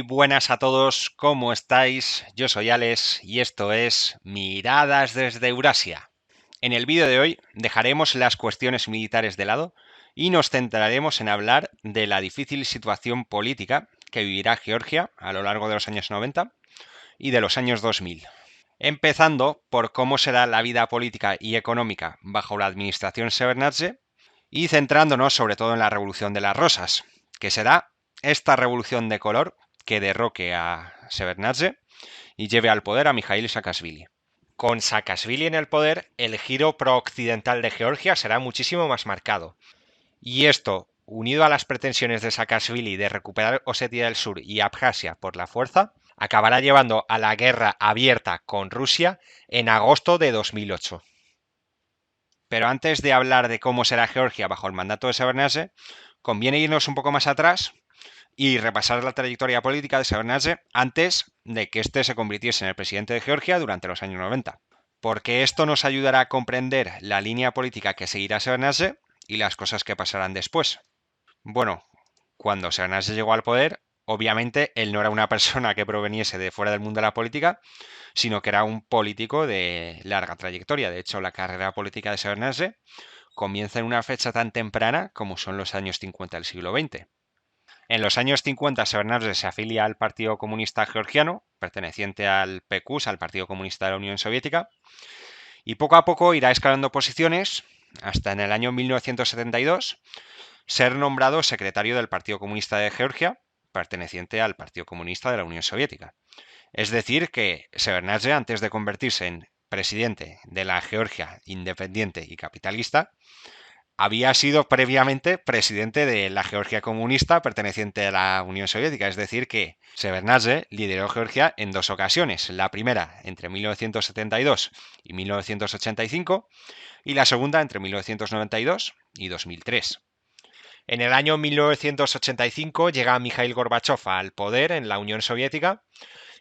Muy buenas a todos, ¿cómo estáis? Yo soy Alex y esto es Miradas desde Eurasia. En el vídeo de hoy dejaremos las cuestiones militares de lado y nos centraremos en hablar de la difícil situación política que vivirá Georgia a lo largo de los años 90 y de los años 2000. Empezando por cómo será la vida política y económica bajo la administración Shevardnadze y centrándonos sobre todo en la Revolución de las Rosas, que será esta revolución de color que derroque a Shevardnadze y lleve al poder a Mikhail Saakashvili. Con Saakashvili en el poder, el giro pro-occidental de Georgia será muchísimo más marcado. Y esto, unido a las pretensiones de Saakashvili de recuperar Osetia del Sur y Abjasia por la fuerza, acabará llevando a la guerra abierta con Rusia en agosto de 2008. Pero antes de hablar de cómo será Georgia bajo el mandato de Shevardnadze, conviene irnos un poco más atrás y repasar la trayectoria política de Shevardnadze antes de que éste se convirtiese en el presidente de Georgia durante los años 90, porque esto nos ayudará a comprender la línea política que seguirá Shevardnadze y las cosas que pasarán después. Bueno, cuando Shevardnadze llegó al poder, obviamente él no era una persona que proveniese de fuera del mundo de la política, sino que era un político de larga trayectoria. De hecho, la carrera política de Shevardnadze comienza en una fecha tan temprana como son los años 50 del siglo XX. En los años 50, Shevardnadze se afilia al Partido Comunista Georgiano, perteneciente al PQS, al Partido Comunista de la Unión Soviética, y poco a poco irá escalando posiciones hasta en el año 1972 ser nombrado secretario del Partido Comunista de Georgia, perteneciente al Partido Comunista de la Unión Soviética. Es decir, que Shevardnadze, antes de convertirse en presidente de la Georgia independiente y capitalista, había sido previamente presidente de la Georgia comunista perteneciente a la Unión Soviética. Es decir, que Shevardnadze lideró Georgia en dos ocasiones. La primera entre 1972 y 1985 y la segunda entre 1992 y 2003. En el año 1985 llega Mikhail Gorbachev al poder en la Unión Soviética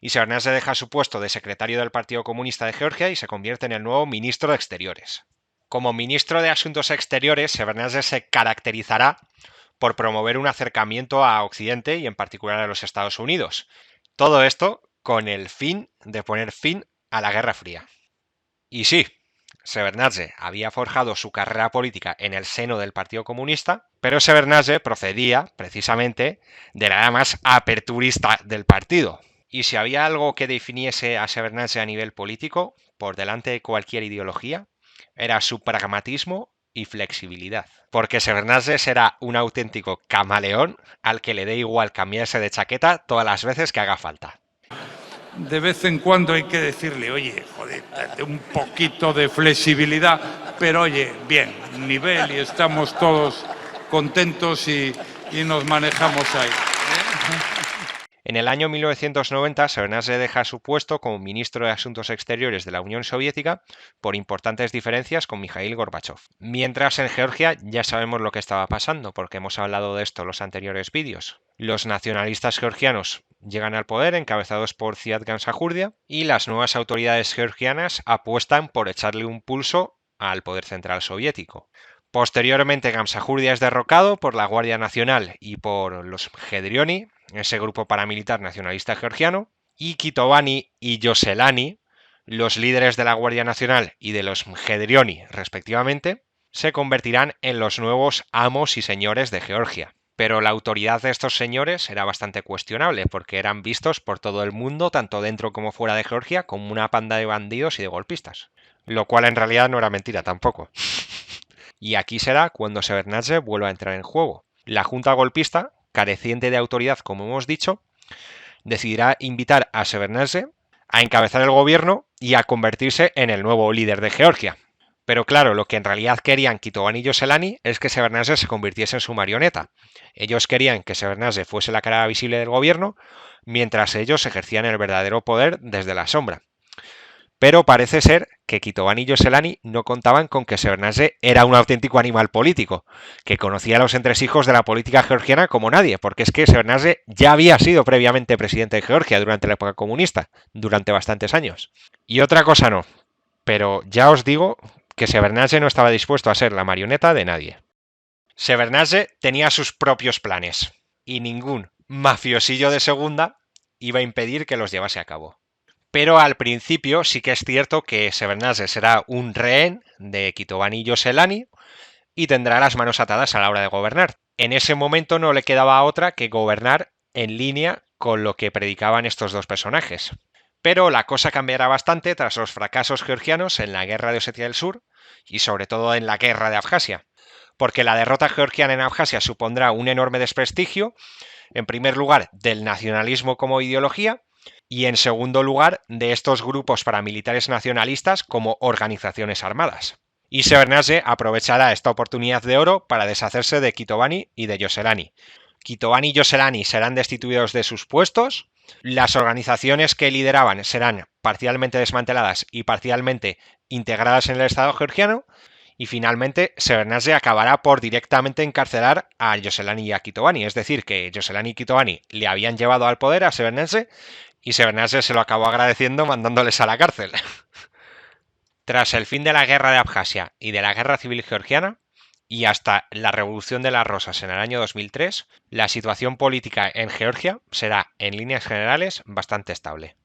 y Shevardnadze deja su puesto de secretario del Partido Comunista de Georgia y se convierte en el nuevo ministro de Exteriores. Como ministro de Asuntos Exteriores, Shevardnadze se caracterizará por promover un acercamiento a Occidente y en particular a los Estados Unidos. Todo esto con el fin de poner fin a la Guerra Fría. Y sí, Shevardnadze había forjado su carrera política en el seno del Partido Comunista, pero Shevardnadze procedía precisamente de la era más aperturista del partido. Y si había algo que definiese a Shevardnadze a nivel político, por delante de cualquier ideología, era su pragmatismo y flexibilidad. Porque Shevardnadze será un auténtico camaleón al que le dé igual cambiarse de chaqueta todas las veces que haga falta. De vez en cuando hay que decirle, oye, joder, date un poquito de flexibilidad, pero oye, bien, nivel y estamos todos contentos y nos manejamos ahí. En el año 1990, Shevardnadze deja su puesto como ministro de Asuntos Exteriores de la Unión Soviética por importantes diferencias con Mikhail Gorbachev. Mientras en Georgia ya sabemos lo que estaba pasando, porque hemos hablado de esto en los anteriores vídeos. Los nacionalistas georgianos llegan al poder encabezados por Ziad Gamsajurdia y las nuevas autoridades georgianas apuestan por echarle un pulso al poder central soviético. Posteriormente, Gamsajurdia es derrocado por la Guardia Nacional y por los Gedrioni, ese grupo paramilitar nacionalista georgiano, y Kitovani y Yoselani, los líderes de la Guardia Nacional y de los Gedrioni, respectivamente, se convertirán en los nuevos amos y señores de Georgia. Pero la autoridad de estos señores era bastante cuestionable, porque eran vistos por todo el mundo, tanto dentro como fuera de Georgia, como una panda de bandidos y de golpistas. Lo cual en realidad no era mentira tampoco. Y aquí será cuando Shevardnadze vuelva a entrar en juego. La junta golpista, careciente de autoridad como hemos dicho, decidirá invitar a Shevardnadze a encabezar el gobierno y a convertirse en el nuevo líder de Georgia. Pero claro, lo que en realidad querían Kitovani y Yoselani es que Shevardnadze se convirtiese en su marioneta. Ellos querían que Shevardnadze fuese la cara visible del gobierno, mientras ellos ejercían el verdadero poder desde la sombra. Pero parece ser que Kitovani y Yoselani no contaban con que Shevardnadze era un auténtico animal político, que conocía los entresijos de la política georgiana como nadie, porque es que Shevardnadze ya había sido previamente presidente de Georgia durante la época comunista, durante bastantes años. Y otra cosa no, pero ya os digo que Shevardnadze no estaba dispuesto a ser la marioneta de nadie. Shevardnadze tenía sus propios planes, y ningún mafiosillo de segunda iba a impedir que los llevase a cabo. Pero al principio sí que es cierto que Shevardnadze será un rehén de Kitovani y Josselani y tendrá las manos atadas a la hora de gobernar. En ese momento no le quedaba otra que gobernar en línea con lo que predicaban estos dos personajes. Pero la cosa cambiará bastante tras los fracasos georgianos en la guerra de Osetia del Sur y sobre todo en la guerra de Abjasia, porque la derrota georgiana en Abjasia supondrá un enorme desprestigio, en primer lugar, del nacionalismo como ideología y en segundo lugar, de estos grupos paramilitares nacionalistas como organizaciones armadas. Y Shevardnadze aprovechará esta oportunidad de oro para deshacerse de Kitovani y de Josselani. Kitovani y Josselani serán destituidos de sus puestos, las organizaciones que lideraban serán parcialmente desmanteladas y parcialmente integradas en el Estado georgiano, y finalmente Shevardnadze acabará por directamente encarcelar a Josselani y a Kitovani, es decir, que Josselani y Kitovani le habían llevado al poder a Shevardnadze y Shevardnadze se lo acabó agradeciendo mandándoles a la cárcel. Tras el fin de la guerra de Abjasia y de la guerra civil georgiana, y hasta la Revolución de las Rosas en el año 2003, la situación política en Georgia será, en líneas generales, bastante estable.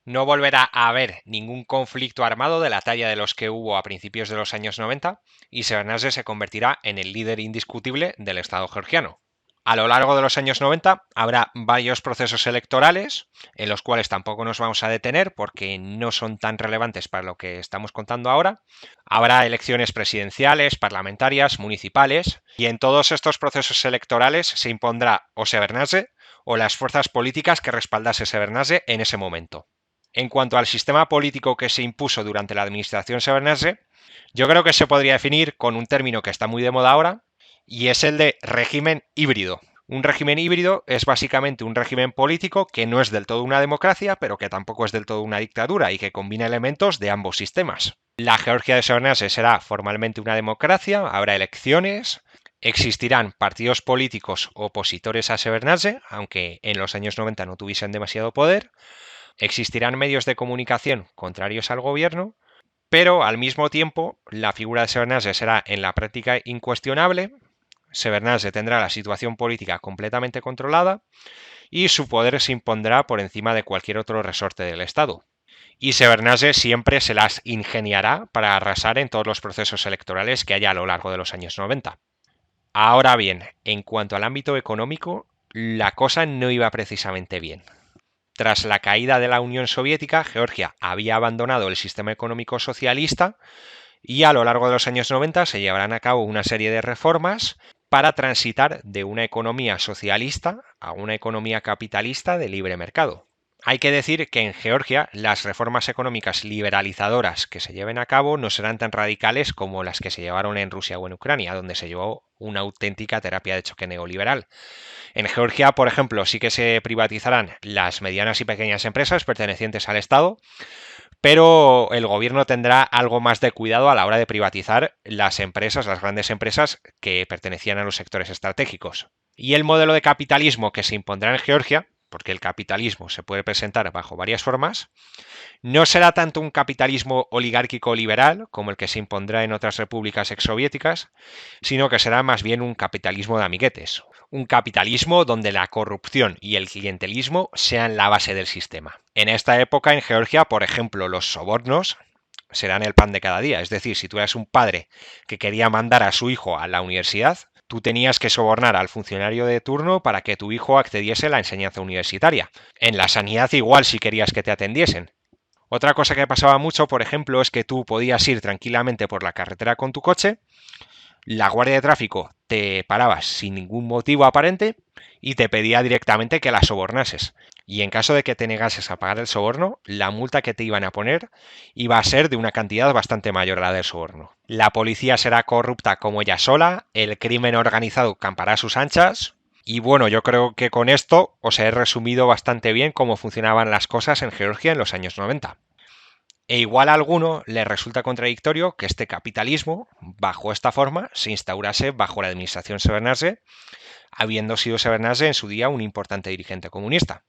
No volverá a haber ningún conflicto armado de la talla de los que hubo a principios de los años 90 y Shevardnadze se convertirá en el líder indiscutible del Estado georgiano. A lo largo de los años 90 habrá varios procesos electorales en los cuales tampoco nos vamos a detener porque no son tan relevantes para lo que estamos contando ahora. Habrá elecciones presidenciales, parlamentarias, municipales y en todos estos procesos electorales se impondrá o Shevardnadze o las fuerzas políticas que respaldase Shevardnadze en ese momento. En cuanto al sistema político que se impuso durante la administración Shevardnadze, yo creo que se podría definir con un término que está muy de moda ahora, y es el de régimen híbrido. Un régimen híbrido es básicamente un régimen político que no es del todo una democracia, pero que tampoco es del todo una dictadura y que combina elementos de ambos sistemas. La Georgia de Shevardnadze será formalmente una democracia, habrá elecciones, existirán partidos políticos opositores a Shevardnadze, aunque en los años 90 no tuviesen demasiado poder, existirán medios de comunicación contrarios al gobierno, pero al mismo tiempo la figura de Shevardnadze será en la práctica incuestionable. Shevardnadze tendrá la situación política completamente controlada y su poder se impondrá por encima de cualquier otro resorte del Estado. Y Shevardnadze siempre se las ingeniará para arrasar en todos los procesos electorales que haya a lo largo de los años 90. Ahora bien, en cuanto al ámbito económico, la cosa no iba precisamente bien. Tras la caída de la Unión Soviética, Georgia había abandonado el sistema económico socialista y a lo largo de los años 90 se llevarán a cabo una serie de reformas para transitar de una economía socialista a una economía capitalista de libre mercado. Hay que decir que en Georgia las reformas económicas liberalizadoras que se lleven a cabo no serán tan radicales como las que se llevaron en Rusia o en Ucrania, donde se llevó una auténtica terapia de choque neoliberal. En Georgia, por ejemplo, sí que se privatizarán las medianas y pequeñas empresas pertenecientes al Estado, pero el gobierno tendrá algo más de cuidado a la hora de privatizar las empresas, las grandes empresas que pertenecían a los sectores estratégicos. Y el modelo de capitalismo que se impondrá en Georgia, porque el capitalismo se puede presentar bajo varias formas, no será tanto un capitalismo oligárquico liberal como el que se impondrá en otras repúblicas exsoviéticas, sino que será más bien un capitalismo de amiguetes, un capitalismo donde la corrupción y el clientelismo sean la base del sistema. En esta época en Georgia, por ejemplo, los sobornos serán el pan de cada día, es decir, si tú eras un padre que quería mandar a su hijo a la universidad, tú tenías que sobornar al funcionario de turno para que tu hijo accediese a la enseñanza universitaria. En la sanidad igual si querías que te atendiesen. Otra cosa que pasaba mucho, por ejemplo, es que tú podías ir tranquilamente por la carretera con tu coche, la guardia de tráfico te paraba sin ningún motivo aparente y te pedía directamente que la sobornases. Y en caso de que te negases a pagar el soborno, la multa que te iban a poner iba a ser de una cantidad bastante mayor a la del soborno. La policía será corrupta como ella sola, el crimen organizado campará a sus anchas. Y bueno, yo creo que con esto os he resumido bastante bien cómo funcionaban las cosas en Georgia en los años 90. E igual a alguno le resulta contradictorio que este capitalismo, bajo esta forma, se instaurase bajo la administración Shevardnadze, habiendo sido Shevardnadze en su día un importante dirigente comunista.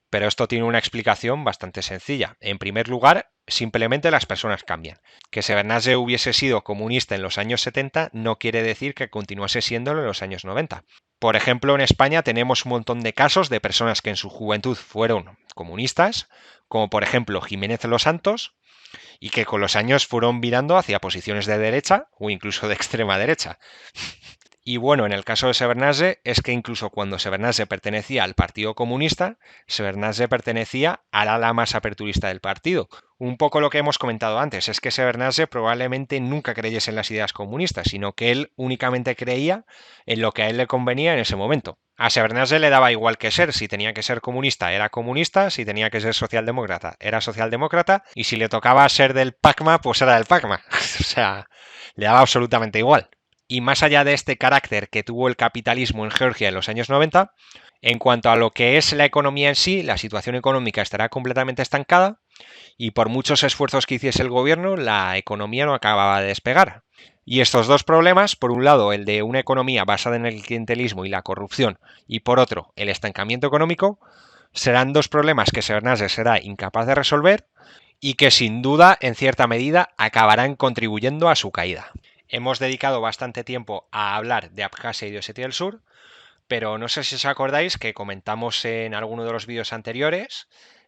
Pero esto tiene una explicación bastante sencilla. En primer lugar, simplemente las personas cambian. Que Shevardnadze hubiese sido comunista en los años 70 no quiere decir que continuase siéndolo en los años 90. Por ejemplo, en España tenemos un montón de casos de personas que en su juventud fueron comunistas, como por ejemplo Jiménez Los Santos, y que con los años fueron virando hacia posiciones de derecha o incluso de extrema derecha. Y bueno, en el caso de Shevardnadze es que incluso cuando Shevardnadze pertenecía al Partido Comunista, Shevardnadze pertenecía al ala más aperturista del partido. Un poco lo que hemos comentado antes, es que Shevardnadze probablemente nunca creyese en las ideas comunistas, sino que él únicamente creía en lo que a él le convenía en ese momento. A Shevardnadze le daba igual que ser, si tenía que ser comunista era comunista, si tenía que ser socialdemócrata era socialdemócrata, y si le tocaba ser del PACMA, pues era del PACMA. O sea, le daba absolutamente igual. Y más allá de este carácter que tuvo el capitalismo en Georgia en los años 90, en cuanto a lo que es la economía en sí, la situación económica estará completamente estancada y por muchos esfuerzos que hiciese el gobierno, la economía no acababa de despegar. Y estos dos problemas, por un lado el de una economía basada en el clientelismo y la corrupción, y por otro el estancamiento económico, serán dos problemas que Shevardnadze será incapaz de resolver y que sin duda, en cierta medida, acabarán contribuyendo a su caída. Hemos dedicado bastante tiempo a hablar de Abjasia y de Osetia del Sur, pero no sé si os acordáis que comentamos en alguno de los vídeos anteriores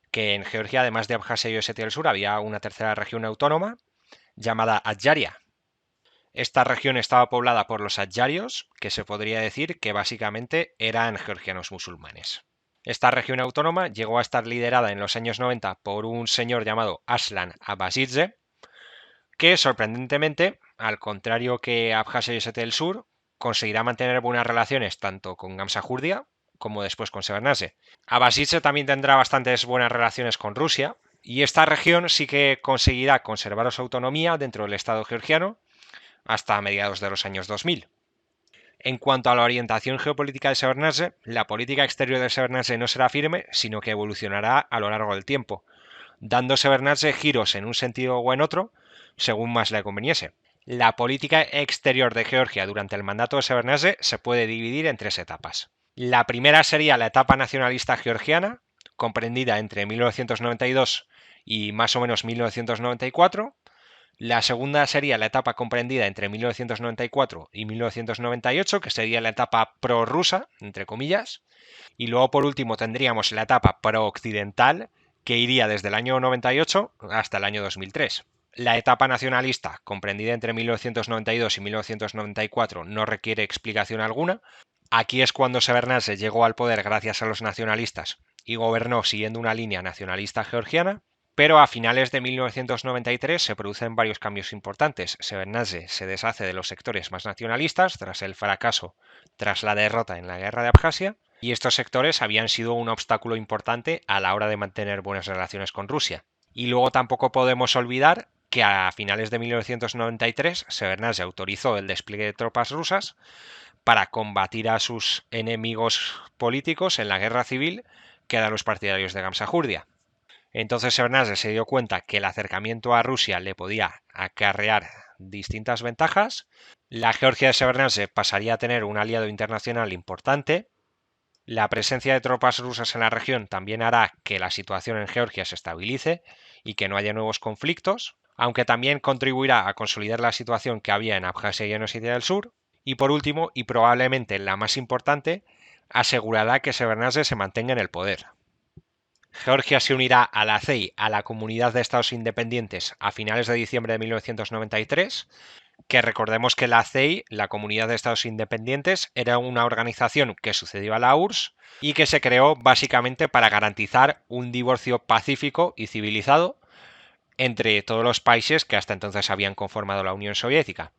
que en Georgia, además de Abjasia y Osetia del Sur, había una tercera región autónoma llamada Adjaria. Esta región estaba poblada por los adjarios, que se podría decir que básicamente eran georgianos musulmanes. Esta región autónoma llegó a estar liderada en los años 90 por un señor llamado Aslan Abashidze, que sorprendentemente, al contrario que Abjasia y Osetia del Sur, conseguirá mantener buenas relaciones tanto con Gamsajurdia como después con Shevardnadze. Abashidze también tendrá bastantes buenas relaciones con Rusia, y esta región sí que conseguirá conservar su autonomía dentro del Estado georgiano hasta mediados de los años 2000. En cuanto a la orientación geopolítica de Shevardnadze, la política exterior de Shevardnadze no será firme, sino que evolucionará a lo largo del tiempo, dando Shevardnadze giros en un sentido o en otro, según más le conveniese. La política exterior de Georgia durante el mandato de Shevardnadze se puede dividir en tres etapas. La primera sería la etapa nacionalista georgiana, comprendida entre 1992 y más o menos 1994. La segunda sería la etapa comprendida entre 1994 y 1998, que sería la etapa prorrusa, entre comillas. Y luego, por último, tendríamos la etapa pro-occidental, que iría desde el año 98 hasta el año 2003. La etapa nacionalista, comprendida entre 1992 y 1994, no requiere explicación alguna. Aquí es cuando Shevardnadze llegó al poder gracias a los nacionalistas y gobernó siguiendo una línea nacionalista georgiana. Pero a finales de 1993 se producen varios cambios importantes. Shevardnadze se deshace de los sectores más nacionalistas tras la derrota en la guerra de Abjasia, y estos sectores habían sido un obstáculo importante a la hora de mantener buenas relaciones con Rusia. Y luego tampoco podemos olvidar que a finales de 1993 Shevardnadze autorizó el despliegue de tropas rusas para combatir a sus enemigos políticos en la guerra civil, que eran los partidarios de Gamsajurdia. Entonces Shevardnadze se dio cuenta que el acercamiento a Rusia le podía acarrear distintas ventajas. La Georgia de Shevardnadze pasaría a tener un aliado internacional importante. La presencia de tropas rusas en la región también hará que la situación en Georgia se estabilice y que no haya nuevos conflictos, aunque también contribuirá a consolidar la situación que había en Abjasia y en Osetia del Sur. Y por último, y probablemente la más importante, asegurará que Shevardnadze se mantenga en el poder. Georgia se unirá a la CEI, a la Comunidad de Estados Independientes, a finales de diciembre de 1993, que recordemos que la CEI, la Comunidad de Estados Independientes, era una organización que sucedió a la URSS y que se creó básicamente para garantizar un divorcio pacífico y civilizado entre todos los países que hasta entonces habían conformado la Unión Soviética.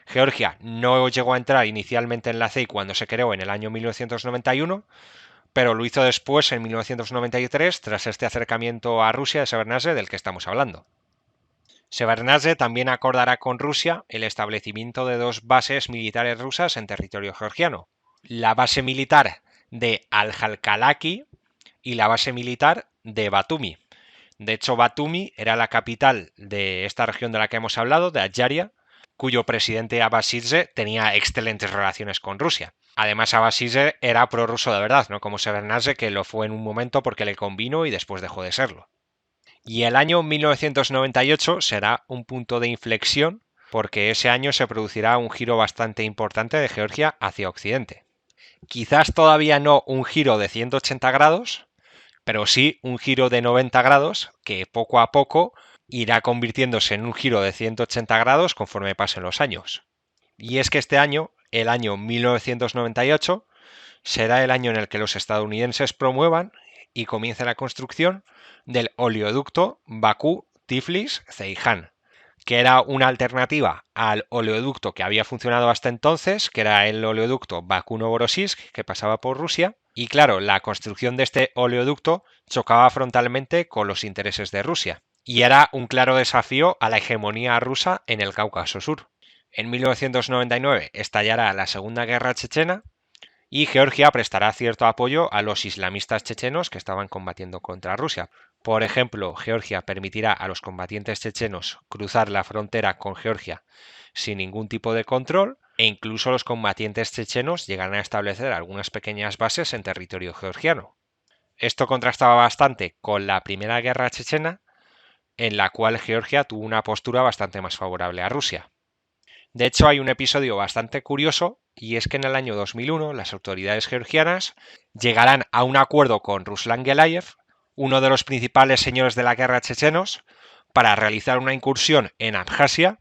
Georgia no llegó a entrar inicialmente en la CEI cuando se creó en el año 1991, pero lo hizo después, en 1993, tras este acercamiento a Rusia de Shevardnadze del que estamos hablando. Shevardnadze también acordará con Rusia el establecimiento de dos bases militares rusas en territorio georgiano: la base militar de Al-Halkalaki y la base militar de Batumi. De hecho, Batumi era la capital de esta región de la que hemos hablado, de Adjaria, cuyo presidente Abashidze tenía excelentes relaciones con Rusia. Además, Abashidze era prorruso de verdad, no como Shevardnadze, que lo fue en un momento porque le convino y después dejó de serlo. Y el año 1998 será un punto de inflexión, porque ese año se producirá un giro bastante importante de Georgia hacia Occidente. Quizás todavía no un giro de 180 grados, pero sí un giro de 90 grados que poco a poco irá convirtiéndose en un giro de 180 grados conforme pasen los años. Y es que este año, el año 1998, será el año en el que los estadounidenses promuevan y comience la construcción del oleoducto Bakú-Tiflis-Ceiján, que era una alternativa al oleoducto que había funcionado hasta entonces, que era el oleoducto Bakú-Novorossiysk, que pasaba por Rusia. Y claro, la construcción de este oleoducto chocaba frontalmente con los intereses de Rusia y era un claro desafío a la hegemonía rusa en el Cáucaso Sur. En 1999 estallará la Segunda Guerra Chechena y Georgia prestará cierto apoyo a los islamistas chechenos que estaban combatiendo contra Rusia. Por ejemplo, Georgia permitirá a los combatientes chechenos cruzar la frontera con Georgia sin ningún tipo de control e incluso los combatientes chechenos llegarán a establecer algunas pequeñas bases en territorio georgiano. Esto contrastaba bastante con la Primera Guerra Chechena, en la cual Georgia tuvo una postura bastante más favorable a Rusia. De hecho, hay un episodio bastante curioso y es que en el año 2001 las autoridades georgianas llegarán a un acuerdo con Ruslan Gelayev, uno de los principales señores de la guerra chechenos, para realizar una incursión en Abjasia,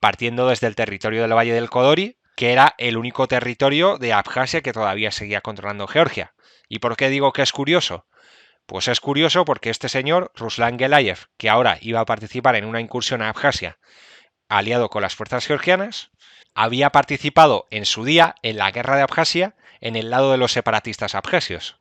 partiendo desde el territorio del Valle del Kodori, que era el único territorio de Abjasia que todavía seguía controlando Georgia. ¿Y por qué digo que es curioso? Pues es curioso porque este señor, Ruslan Gelayev, que ahora iba a participar en una incursión a Abjasia, aliado con las fuerzas georgianas, había participado en su día en la guerra de Abjasia en el lado de los separatistas abjasios.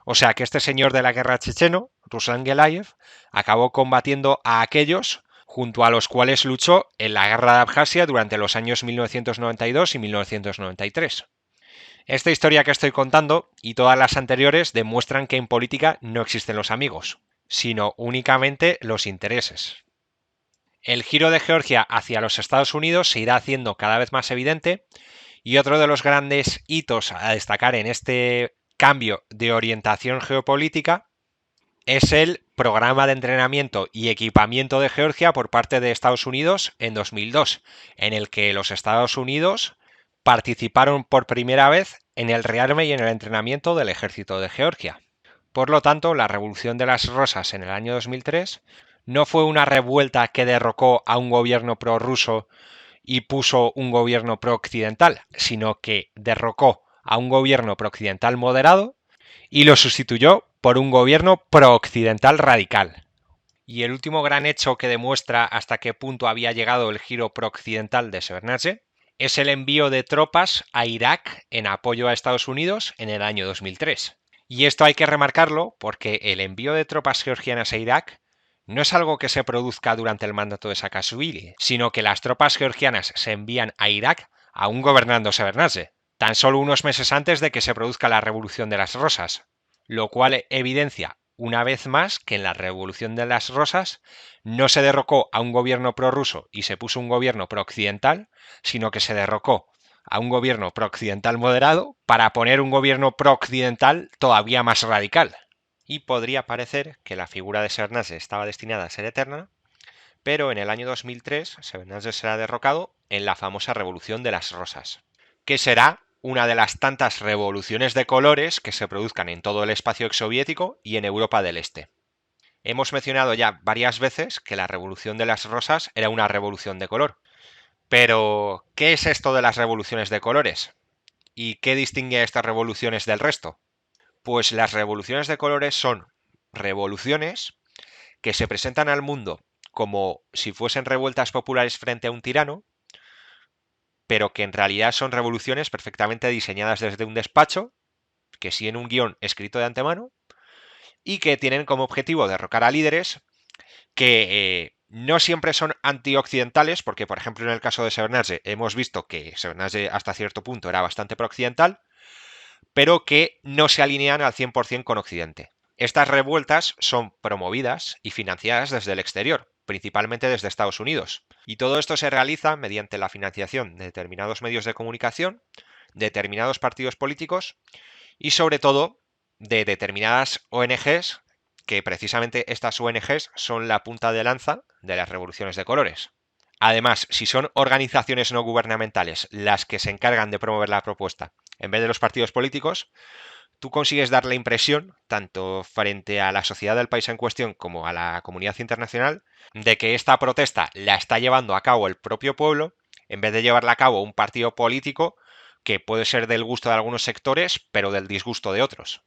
O sea que este señor de la guerra checheno, Ruslan Gelayev, acabó combatiendo a aquellos junto a los cuales luchó en la guerra de Abjasia durante los años 1992 y 1993. Esta historia que estoy contando y todas las anteriores demuestran que en política no existen los amigos, sino únicamente los intereses. El giro de Georgia hacia los Estados Unidos se irá haciendo cada vez más evidente y otro de los grandes hitos a destacar en este cambio de orientación geopolítica es el programa de entrenamiento y equipamiento de Georgia por parte de Estados Unidos en 2002, en el que los Estados Unidos participaron por primera vez en el rearme y en el entrenamiento del ejército de Georgia. Por lo tanto, la Revolución de las Rosas en el año 2003 no fue una revuelta que derrocó a un gobierno prorruso y puso un gobierno pro-occidental, sino que derrocó a un gobierno pro-occidental moderado y lo sustituyó por un gobierno pro-occidental radical. Y el último gran hecho que demuestra hasta qué punto había llegado el giro pro-occidental de Shevardnadze es el envío de tropas a Irak en apoyo a Estados Unidos en el año 2003. Y esto hay que remarcarlo porque el envío de tropas georgianas a Irak no es algo que se produzca durante el mandato de Saakashvili, sino que las tropas georgianas se envían a Irak aún gobernando Shevardnadze, tan solo unos meses antes de que se produzca la Revolución de las Rosas, lo cual evidencia una vez más que en la Revolución de las Rosas no se derrocó a un gobierno prorruso y se puso un gobierno prooccidental, sino que se derrocó a un gobierno prooccidental moderado para poner un gobierno prooccidental todavía más radical. Y podría parecer que la figura de Shevardnadze estaba destinada a ser eterna, pero en el año 2003 Shevardnadze será derrocado en la famosa Revolución de las Rosas, que será una de las tantas revoluciones de colores que se produzcan en todo el espacio exsoviético y en Europa del Este. Hemos mencionado ya varias veces que la Revolución de las Rosas era una revolución de color. Pero, ¿qué es esto de las revoluciones de colores? ¿Y qué distingue a estas revoluciones del resto? Pues las revoluciones de colores son revoluciones que se presentan al mundo como si fuesen revueltas populares frente a un tirano, pero que en realidad son revoluciones perfectamente diseñadas desde un despacho, que siguen un guión escrito de antemano, y que tienen como objetivo derrocar a líderes que no siempre son antioccidentales, porque por ejemplo en el caso de Shevardnadze hemos visto que Shevardnadze hasta cierto punto era bastante prooccidental, pero que no se alinean al 100% con Occidente. Estas revueltas son promovidas y financiadas desde el exterior, principalmente desde Estados Unidos. Y todo esto se realiza mediante la financiación de determinados medios de comunicación, determinados partidos políticos y sobre todo de determinadas ONGs, que precisamente estas ONGs son la punta de lanza de las revoluciones de colores. Además, si son organizaciones no gubernamentales las que se encargan de promover la propuesta en vez de los partidos políticos, tú consigues dar la impresión, tanto frente a la sociedad del país en cuestión como a la comunidad internacional, de que esta protesta la está llevando a cabo el propio pueblo, en vez de llevarla a cabo un partido político que puede ser del gusto de algunos sectores, pero del disgusto de otros.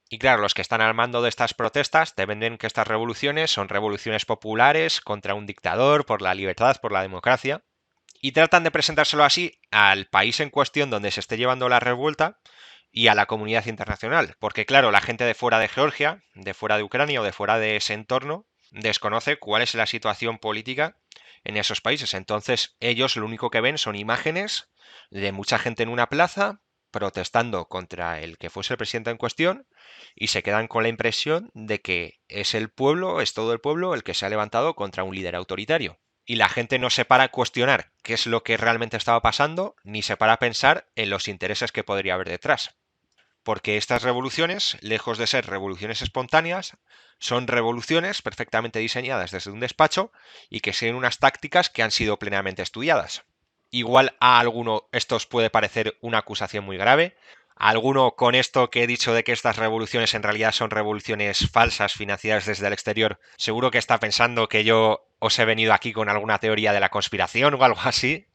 Y claro, los que están al mando de estas protestas te venden que estas revoluciones son revoluciones populares contra un dictador, por la libertad, por la democracia, y tratan de presentárselo así al país en cuestión donde se esté llevando la revuelta y a la comunidad internacional. Porque claro, la gente de fuera de Georgia, de fuera de Ucrania o de fuera de ese entorno, desconoce cuál es la situación política en esos países. Entonces ellos lo único que ven son imágenes de mucha gente en una plaza protestando contra el que fuese el presidente en cuestión y se quedan con la impresión de que es el pueblo, es todo el pueblo el que se ha levantado contra un líder autoritario. Y la gente no se para a cuestionar qué es lo que realmente estaba pasando, ni se para a pensar en los intereses que podría haber detrás. Porque estas revoluciones, lejos de ser revoluciones espontáneas, son revoluciones perfectamente diseñadas desde un despacho y que siguen unas tácticas que han sido plenamente estudiadas. Igual a alguno esto os puede parecer una acusación muy grave. A alguno con esto que he dicho de que estas revoluciones en realidad son revoluciones falsas financiadas desde el exterior, seguro que está pensando que yo os he venido aquí con alguna teoría de la conspiración o algo así.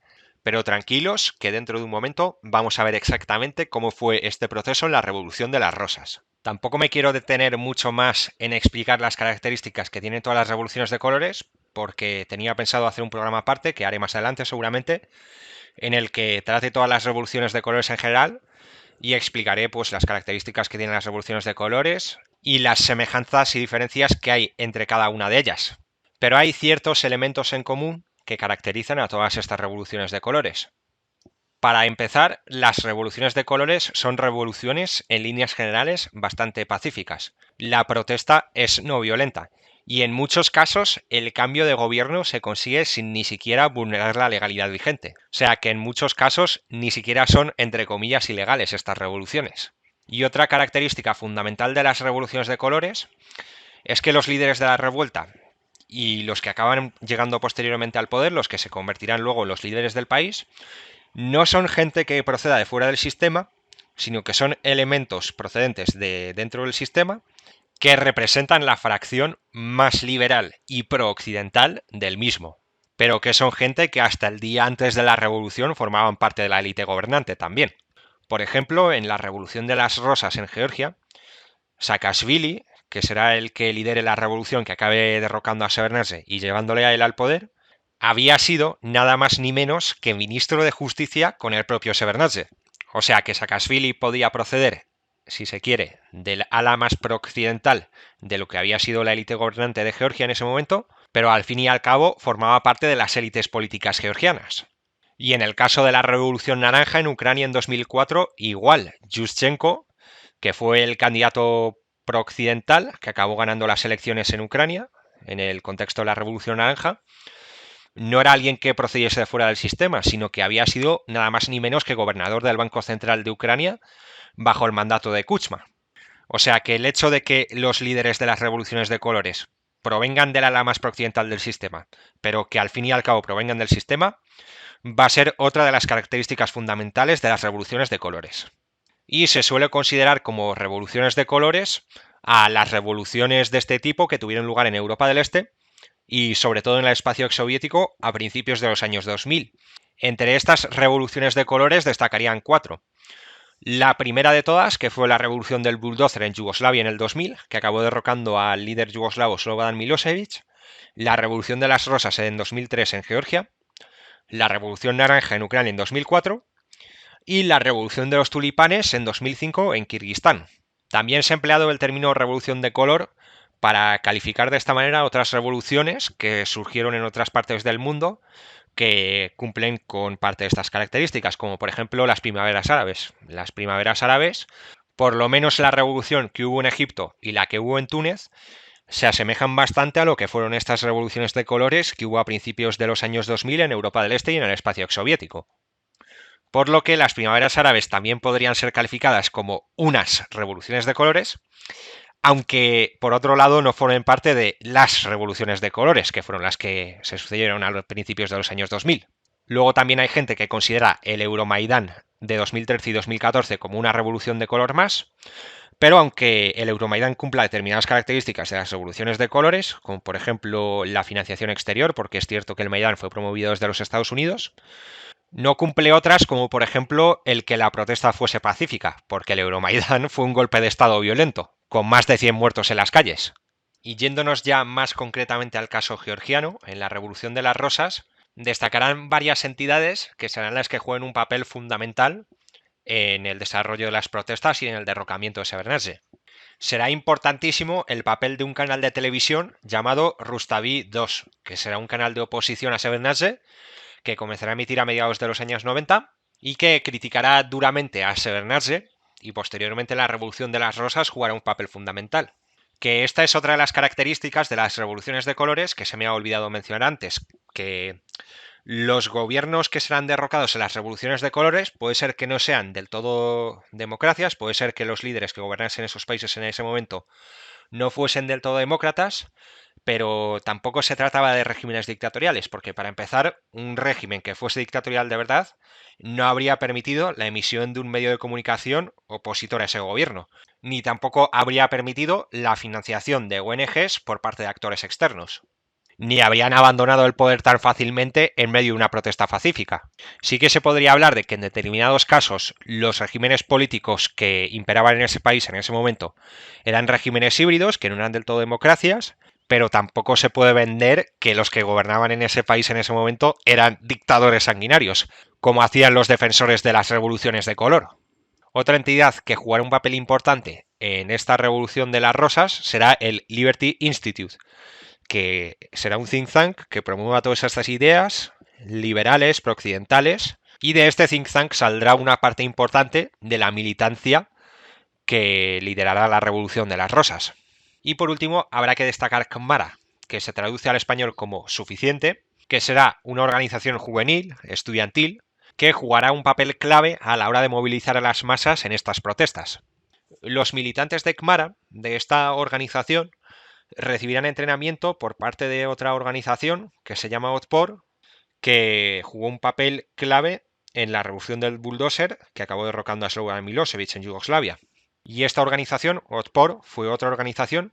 Pero tranquilos, que dentro de un momento vamos a ver exactamente cómo fue este proceso en la Revolución de las Rosas. Tampoco me quiero detener mucho más en explicar las características que tienen todas las revoluciones de colores, porque tenía pensado hacer un programa aparte, que haré más adelante seguramente, en el que trate todas las revoluciones de colores en general y explicaré pues las características que tienen las revoluciones de colores y las semejanzas y diferencias que hay entre cada una de ellas. Pero hay ciertos elementos en común que caracterizan a todas estas revoluciones de colores. Para empezar, las revoluciones de colores son revoluciones en líneas generales bastante pacíficas. La protesta es no violenta y en muchos casos el cambio de gobierno se consigue sin ni siquiera vulnerar la legalidad vigente. O sea que en muchos casos ni siquiera son, entre comillas, ilegales estas revoluciones. Y otra característica fundamental de las revoluciones de colores es que los líderes de la revuelta y los que acaban llegando posteriormente al poder, los que se convertirán luego en los líderes del país, no son gente que proceda de fuera del sistema, sino que son elementos procedentes de dentro del sistema que representan la fracción más liberal y pro-occidental del mismo, pero que son gente que hasta el día antes de la revolución formaban parte de la élite gobernante también. Por ejemplo, en la Revolución de las Rosas en Georgia, Saakashvili, que será el que lidere la revolución que acabe derrocando a Shevardnadze y llevándole a él al poder, había sido nada más ni menos que ministro de Justicia con el propio Shevardnadze. O sea que Saakashvili podía proceder, si se quiere, del ala más pro-occidental de lo que había sido la élite gobernante de Georgia en ese momento, pero al fin y al cabo formaba parte de las élites políticas georgianas. Y en el caso de la Revolución Naranja en Ucrania en 2004, igual, Yushchenko, que fue el candidato pro-occidental que acabó ganando las elecciones en Ucrania, en el contexto de la Revolución Naranja, no era alguien que procediese de fuera del sistema, sino que había sido nada más ni menos que gobernador del Banco Central de Ucrania bajo el mandato de Kuchma. O sea que el hecho de que los líderes de las revoluciones de colores provengan del ala más pro-occidental del sistema, pero que al fin y al cabo provengan del sistema, va a ser otra de las características fundamentales de las revoluciones de colores. Y se suele considerar como revoluciones de colores a las revoluciones de este tipo que tuvieron lugar en Europa del Este y sobre todo en el espacio exsoviético a principios de los años 2000. Entre estas revoluciones de colores destacarían 4. La primera de todas, que fue la revolución del bulldozer en Yugoslavia en el 2000, que acabó derrocando al líder yugoslavo Slobodan Milosevic. La revolución de las rosas en 2003 en Georgia. La revolución naranja en Ucrania en 2004 y la revolución de los tulipanes en 2005 en Kirguistán. También se ha empleado el término revolución de color para calificar de esta manera otras revoluciones que surgieron en otras partes del mundo que cumplen con parte de estas características, como por ejemplo las primaveras árabes. Las primaveras árabes, por lo menos la revolución que hubo en Egipto y la que hubo en Túnez, se asemejan bastante a lo que fueron estas revoluciones de colores que hubo a principios de los años 2000 en Europa del Este y en el espacio exsoviético. Por lo que las primaveras árabes también podrían ser calificadas como unas revoluciones de colores, aunque por otro lado no formen parte de las revoluciones de colores, que fueron las que se sucedieron a los principios de los años 2000. Luego también hay gente que considera el Euromaidán de 2013 y 2014 como una revolución de color más, pero aunque el Euromaidán cumpla determinadas características de las revoluciones de colores, como por ejemplo la financiación exterior, porque es cierto que el Maidán fue promovido desde los Estados Unidos, no cumple otras como por ejemplo el que la protesta fuese pacífica, porque el Euromaidán fue un golpe de Estado violento, con más de 100 muertos en las calles. Y yéndonos ya más concretamente al caso georgiano, en la Revolución de las Rosas, destacarán varias entidades que serán las que jueguen un papel fundamental en el desarrollo de las protestas y en el derrocamiento de Shevardnadze. Será importantísimo el papel de un canal de televisión llamado Rustavi 2, que será un canal de oposición a Shevardnadze, que comenzará a emitir a mediados de los años 90 y que criticará duramente a Shevardnadze y posteriormente la Revolución de las Rosas jugará un papel fundamental. Que esta es otra de las características de las revoluciones de colores que se me ha olvidado mencionar antes, que los gobiernos que serán derrocados en las revoluciones de colores puede ser que no sean del todo democracias, puede ser que los líderes que gobernasen esos países en ese momento no fuesen del todo demócratas, pero tampoco se trataba de regímenes dictatoriales, porque para empezar, un régimen que fuese dictatorial de verdad no habría permitido la emisión de un medio de comunicación opositor a ese gobierno, ni tampoco habría permitido la financiación de ONGs por parte de actores externos, ni habrían abandonado el poder tan fácilmente en medio de una protesta pacífica. Sí que se podría hablar de que en determinados casos los regímenes políticos que imperaban en ese país en ese momento eran regímenes híbridos, que no eran del todo democracias, pero tampoco se puede vender que los que gobernaban en ese país en ese momento eran dictadores sanguinarios, como hacían los defensores de las revoluciones de color. Otra entidad que jugará un papel importante en esta revolución de las rosas será el Liberty Institute, que será un think tank que promueva todas estas ideas liberales, prooccidentales, y de este think tank saldrá una parte importante de la militancia que liderará la revolución de las rosas. Y por último, habrá que destacar CMARA, que se traduce al español como suficiente, que será una organización juvenil, estudiantil, que jugará un papel clave a la hora de movilizar a las masas en estas protestas. Los militantes de CMARA, de esta organización, recibirán entrenamiento por parte de otra organización que se llama Otpor, que jugó un papel clave en la revolución del bulldozer que acabó derrocando a Slobodan Milosevic en Yugoslavia. Y esta organización, Otpor, fue otra organización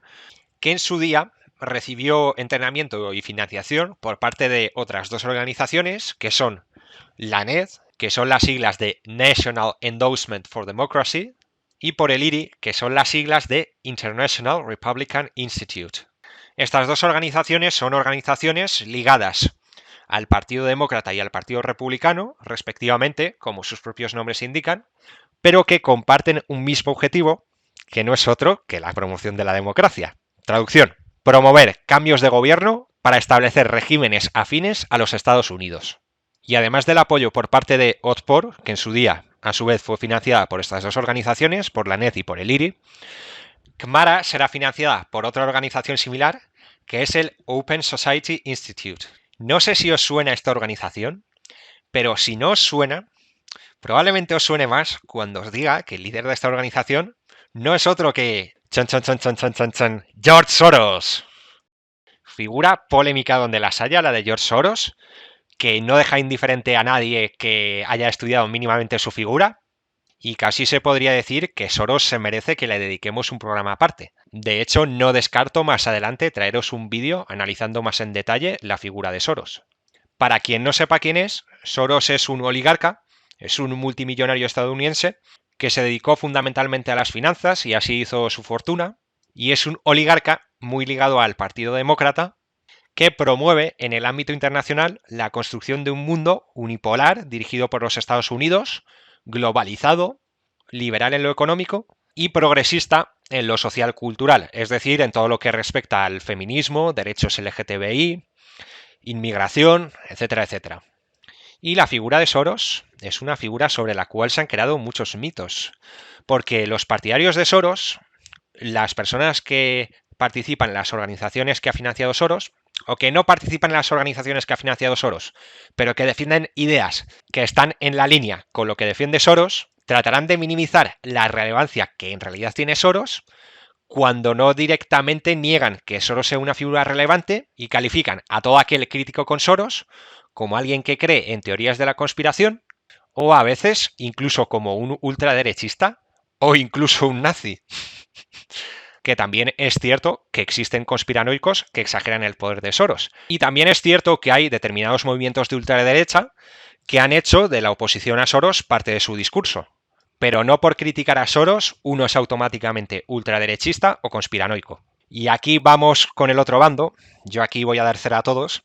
que en su día recibió entrenamiento y financiación por parte de otras dos organizaciones, que son la NED, que son las siglas de National Endowment for Democracy, y por el IRI, que son las siglas de International Republican Institute. Estas dos organizaciones son organizaciones ligadas al Partido Demócrata y al Partido Republicano, respectivamente, como sus propios nombres indican, pero que comparten un mismo objetivo, que no es otro que la promoción de la democracia. Traducción: promover cambios de gobierno para establecer regímenes afines a los Estados Unidos. Y además del apoyo por parte de Otpor, que en su día a su vez fue financiada por estas dos organizaciones, por la NED y por el IRI, CMARA será financiada por otra organización similar, que es el Open Society Institute. No sé si os suena esta organización, pero si no os suena, probablemente os suene más cuando os diga que el líder de esta organización no es otro que George Soros. Figura polémica donde las haya, la de George Soros, que no deja indiferente a nadie que haya estudiado mínimamente su figura, y casi se podría decir que Soros se merece que le dediquemos un programa aparte. De hecho, no descarto más adelante traeros un vídeo analizando más en detalle la figura de Soros. Para quien no sepa quién es, Soros es un oligarca, es un multimillonario estadounidense que se dedicó fundamentalmente a las finanzas y así hizo su fortuna, y es un oligarca muy ligado al Partido Demócrata, que promueve en el ámbito internacional la construcción de un mundo unipolar dirigido por los Estados Unidos, globalizado, liberal en lo económico y progresista en lo social cultural, es decir, en todo lo que respecta al feminismo, derechos LGTBI, inmigración, etcétera, etcétera. Y la figura de Soros es una figura sobre la cual se han creado muchos mitos, porque los partidarios de Soros, las personas que participan en las organizaciones que ha financiado Soros, o que no participan en las organizaciones que ha financiado Soros, pero que defienden ideas que están en la línea con lo que defiende Soros, tratarán de minimizar la relevancia que en realidad tiene Soros cuando no directamente niegan que Soros sea una figura relevante y califican a todo aquel crítico con Soros como alguien que cree en teorías de la conspiración, o a veces incluso como un ultraderechista o incluso un nazi. Que también es cierto que existen conspiranoicos que exageran el poder de Soros. Y también es cierto que hay determinados movimientos de ultraderecha que han hecho de la oposición a Soros parte de su discurso. Pero no por criticar a Soros uno es automáticamente ultraderechista o conspiranoico. Y aquí vamos con el otro bando. Yo aquí voy a dar cera a todos.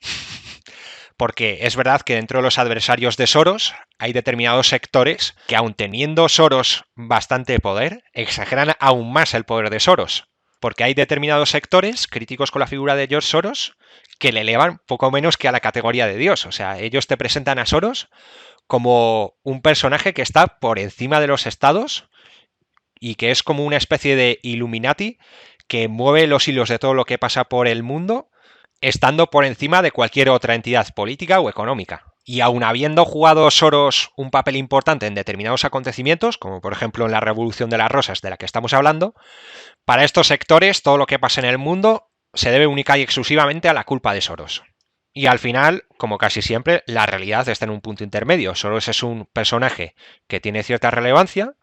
Porque es verdad que dentro de los adversarios de Soros hay determinados sectores que, aun teniendo Soros bastante poder, exageran aún más el poder de Soros. Porque hay determinados sectores críticos con la figura de George Soros que le elevan poco menos que a la categoría de Dios. O sea, ellos te presentan a Soros como un personaje que está por encima de los estados y que es como una especie de Illuminati que mueve los hilos de todo lo que pasa por el mundo, estando por encima de cualquier otra entidad política o económica. Y aun habiendo jugado Soros un papel importante en determinados acontecimientos, como por ejemplo en la Revolución de las Rosas de la que estamos hablando, para estos sectores todo lo que pasa en el mundo se debe única y exclusivamente a la culpa de Soros. Y al final, como casi siempre, la realidad está en un punto intermedio. Soros es un personaje que tiene cierta relevancia,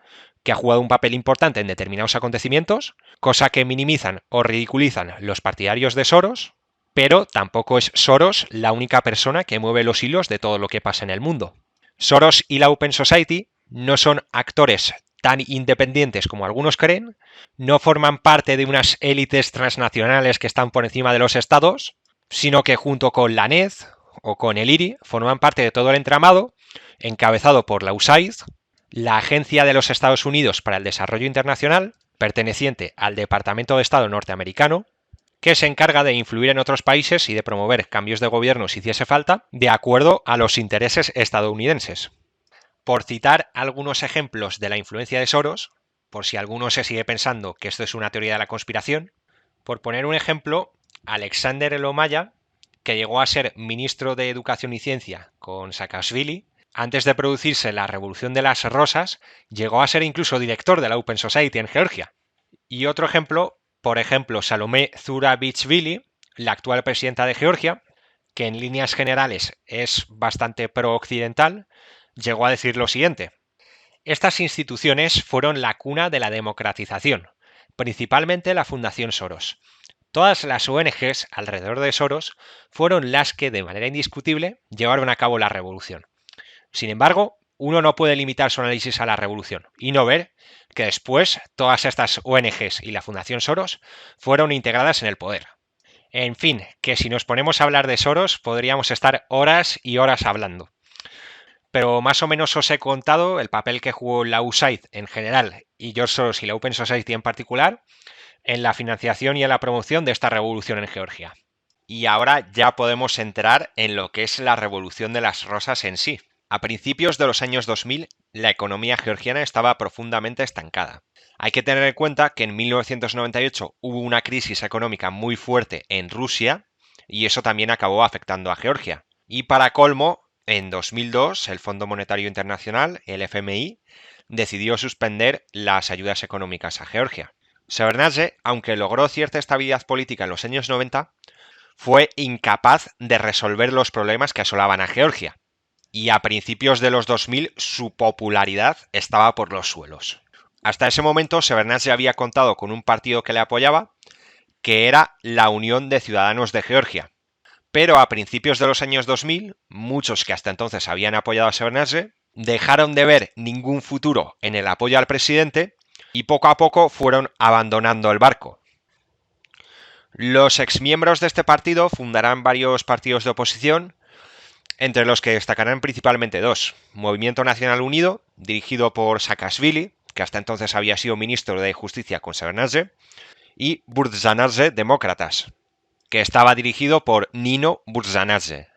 que ha jugado un papel importante en determinados acontecimientos, cosa que minimizan o ridiculizan los partidarios de Soros, pero tampoco es Soros la única persona que mueve los hilos de todo lo que pasa en el mundo. Soros y la Open Society no son actores tan independientes como algunos creen, no forman parte de unas élites transnacionales que están por encima de los estados, sino que junto con la NED o con el IRI forman parte de todo el entramado encabezado por la USAID, la Agencia de los Estados Unidos para el Desarrollo Internacional, perteneciente al Departamento de Estado norteamericano, que se encarga de influir en otros países y de promover cambios de gobierno si hiciese falta, de acuerdo a los intereses estadounidenses. Por citar algunos ejemplos de la influencia de Soros, por si alguno se sigue pensando que esto es una teoría de la conspiración, por poner un ejemplo, Alexander Elomaya, que llegó a ser ministro de Educación y Ciencia con Saakashvili, antes de producirse la Revolución de las Rosas, llegó a ser incluso director de la Open Society en Georgia. Y otro ejemplo, por ejemplo, Salomé Zurabichvili, la actual presidenta de Georgia, que en líneas generales es bastante pro-occidental, llegó a decir lo siguiente: estas instituciones fueron la cuna de la democratización, principalmente la Fundación Soros. Todas las ONGs alrededor de Soros fueron las que, de manera indiscutible, llevaron a cabo la revolución. Sin embargo, uno no puede limitar su análisis a la revolución y no ver que después todas estas ONGs y la Fundación Soros fueron integradas en el poder. En fin, que si nos ponemos a hablar de Soros podríamos estar horas y horas hablando. Pero más o menos os he contado el papel que jugó la USAID en general y George Soros y la Open Society en particular en la financiación y en la promoción de esta revolución en Georgia. Y ahora ya podemos entrar en lo que es la Revolución de las Rosas en sí. A principios de los años 2000, la economía georgiana estaba profundamente estancada. Hay que tener en cuenta que en 1998 hubo una crisis económica muy fuerte en Rusia y eso también acabó afectando a Georgia. Y para colmo, en 2002, el Fondo Monetario Internacional, el FMI, decidió suspender las ayudas económicas a Georgia. Shevardnadze, aunque logró cierta estabilidad política en los años 90, fue incapaz de resolver los problemas que asolaban a Georgia. Y a principios de los 2000 su popularidad estaba por los suelos. Hasta ese momento, Shevardnadze había contado con un partido que le apoyaba, que era la Unión de Ciudadanos de Georgia. Pero a principios de los años 2000, muchos que hasta entonces habían apoyado a Shevardnadze dejaron de ver ningún futuro en el apoyo al presidente y poco a poco fueron abandonando el barco. Los exmiembros de este partido fundarán varios partidos de oposición, entre los que destacarán principalmente dos: Movimiento Nacional Unido, dirigido por Saakashvili, que hasta entonces había sido ministro de Justicia con Shevardnadze, y Burdjanadze Demócratas, que estaba dirigido por Nino Burdjanadze.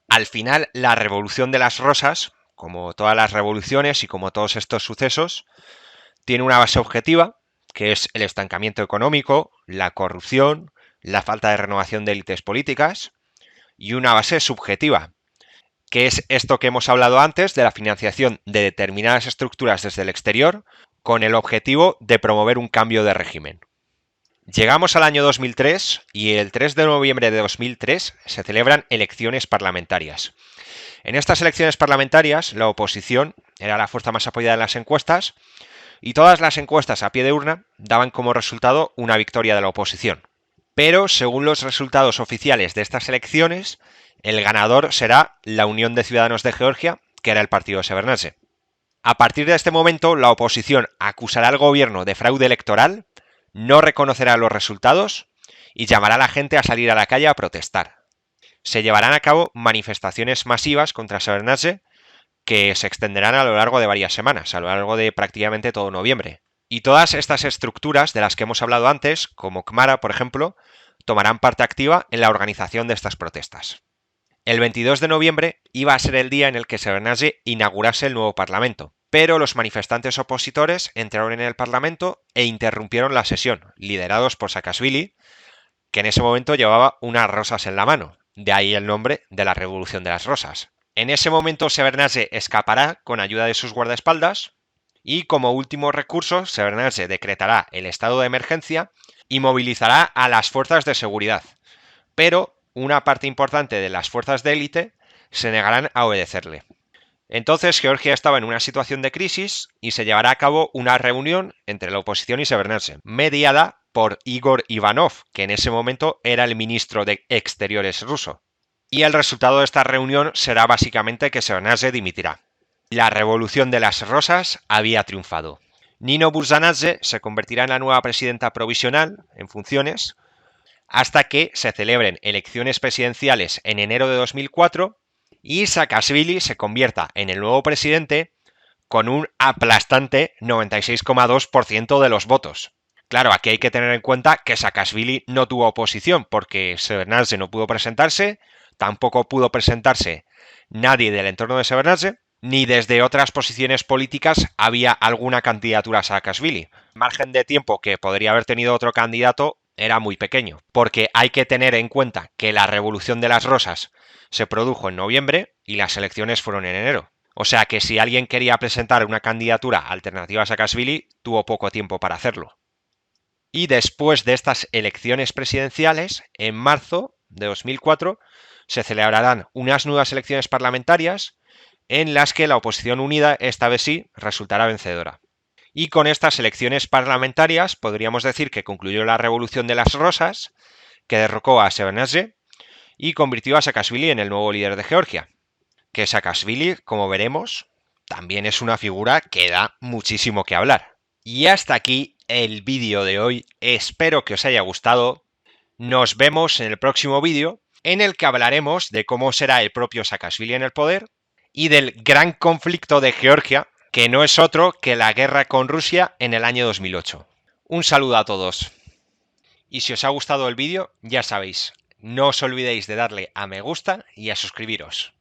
Al final, la Revolución de las Rosas, como todas las revoluciones y como todos estos sucesos, tiene una base objetiva, que es el estancamiento económico, la corrupción, la falta de renovación de élites políticas, y una base subjetiva, que es esto que hemos hablado antes de la financiación de determinadas estructuras desde el exterior con el objetivo de promover un cambio de régimen. Llegamos al año 2003 y el 3 de noviembre de 2003 se celebran elecciones parlamentarias. En estas elecciones parlamentarias, la oposición era la fuerza más apoyada en las encuestas y todas las encuestas a pie de urna daban como resultado una victoria de la oposición. Pero, según los resultados oficiales de estas elecciones, el ganador será la Unión de Ciudadanos de Georgia, que era el partido de Shevardnadze. A partir de este momento, la oposición acusará al gobierno de fraude electoral, no reconocerá los resultados y llamará a la gente a salir a la calle a protestar. Se llevarán a cabo manifestaciones masivas contra Shevardnadze que se extenderán a lo largo de varias semanas, a lo largo de prácticamente todo noviembre. Y todas estas estructuras de las que hemos hablado antes, como Kmara, por ejemplo, tomarán parte activa en la organización de estas protestas. El 22 de noviembre iba a ser el día en el que Shevardnadze inaugurase el nuevo parlamento, pero los manifestantes opositores entraron en el parlamento e interrumpieron la sesión, liderados por Saakashvili, que en ese momento llevaba unas rosas en la mano, de ahí el nombre de la Revolución de las Rosas. En ese momento Shevardnadze escapará con ayuda de sus guardaespaldas y como último recurso Shevardnadze decretará el estado de emergencia y movilizará a las fuerzas de seguridad. Pero una parte importante de las fuerzas de élite se negarán a obedecerle. Entonces Georgia estaba en una situación de crisis y se llevará a cabo una reunión entre la oposición y Shevardnadze, mediada por Igor Ivanov, que en ese momento era el ministro de Exteriores ruso. Y el resultado de esta reunión será básicamente que Shevardnadze dimitirá. La Revolución de las Rosas había triunfado. Nino Bursanadze se convertirá en la nueva presidenta provisional en funciones hasta que se celebren elecciones presidenciales en enero de 2004 y Saakashvili se convierta en el nuevo presidente con un aplastante 96,2% de los votos. Claro, aquí hay que tener en cuenta que Saakashvili no tuvo oposición porque Shevardnadze no pudo presentarse, tampoco pudo presentarse nadie del entorno de Shevardnadze, ni desde otras posiciones políticas había alguna candidatura a Saakashvili. El margen de tiempo que podría haber tenido otro candidato era muy pequeño, porque hay que tener en cuenta que la Revolución de las Rosas se produjo en noviembre y las elecciones fueron en enero. O sea que si alguien quería presentar una candidatura alternativa a Saakashvili, tuvo poco tiempo para hacerlo. Y después de estas elecciones presidenciales, en marzo de 2004, se celebrarán unas nuevas elecciones parlamentarias en las que la oposición unida, esta vez sí, resultará vencedora. Y con estas elecciones parlamentarias podríamos decir que concluyó la Revolución de las Rosas, que derrocó a Shevardnadze y convirtió a Saakashvili en el nuevo líder de Georgia. Que Saakashvili, como veremos, también es una figura que da muchísimo que hablar. Y hasta aquí el vídeo de hoy. Espero que os haya gustado. Nos vemos en el próximo vídeo, en el que hablaremos de cómo será el propio Saakashvili en el poder y del gran conflicto de Georgia, que no es otro que la guerra con Rusia en el año 2008. Un saludo a todos. Y si os ha gustado el vídeo, ya sabéis, no os olvidéis de darle a me gusta y a suscribiros.